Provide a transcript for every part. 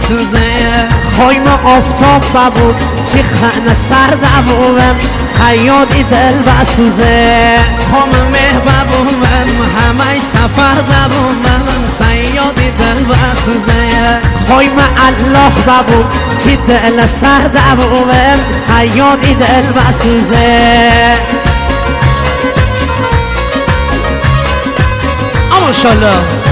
بسوزه خایم آفتاب ببود تی خانه سردمومم سیادی دل بسوزه خام مه ببومم همش سفر دبومم سیادی دل بسوزه خایم الله ببود تی دل سردمومم سیادی دل بسوزه ماشاءالله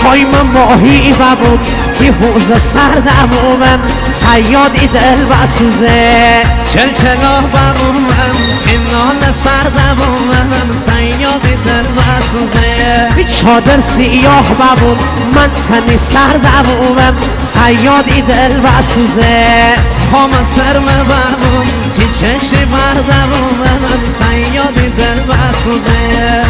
خایم ماهی ببود تی حوز سردمومم سیادی دل بسوزه چلچلا ببومم تی نان سردمومم سیادی دل بسوزه چادر سیاه ببود من تنی سردمومم سیادی دل بسوزه خام سرم ببوم تی چشی بردمومم سیادی دل بسوزه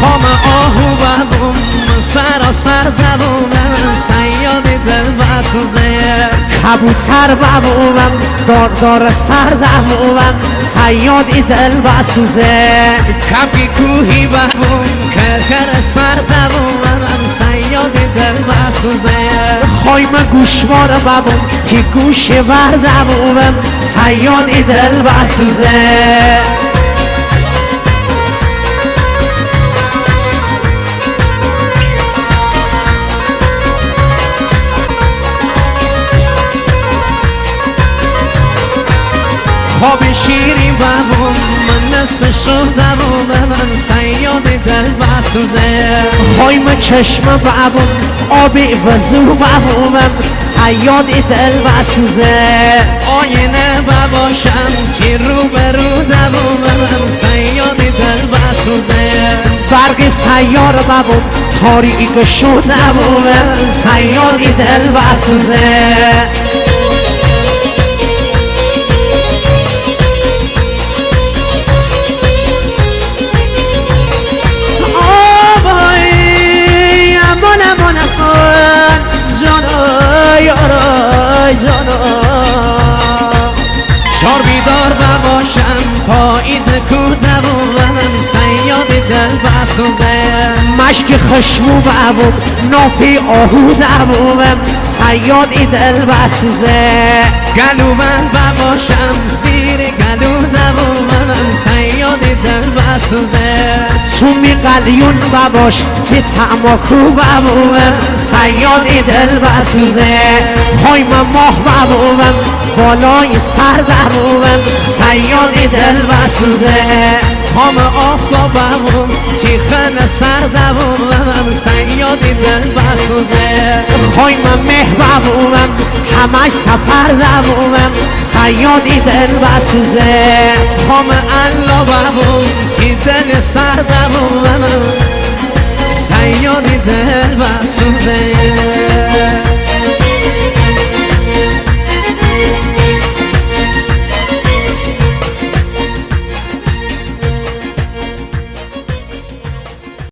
خام آهو ببوم سراسر دبومم سیادی دل بسوزه کبوتر ببومم داردار سردمومم سیادی دل بسوزه کبی کوهی ببوم کرکر سردمومم سیادی دل بسوزه خایم گوشوار ببوم تی گوش بردمومم سیادی دل بسوزه خواب شیری ببوم من نصف شدم من سیادی دل بسوزه خایم چشم ببوم آبی وزو ببومم سیادی دل بسوزه آینه بباشم چی رو برو دبومم سیادی دل بسوزه برق سیار ببوم تاریک شدمومم سیادی دل بسوزه چار بیدار بباشم پاییز کودم من سیادی دل بسوزه مشک خشمو ببوم نافی آهو دبومم سیادی دل بسوزه گلو من بباشم زیر گلو دبومم سیادی دل بسوزه تو می قلیون بباش تی تماکو ببومم سیادی دل بسوزه خایم ماه ببومم بالای سر دبومم سیادی دل بسوزه خام آفتاب ببوم چیخن سر دبومم سیادی دل بسوزه خایم مه ببومم همش سفر دبومم سیادی دل بسوزه خام الله ببوم تی دل سر دبومم سیادی دل بسوزه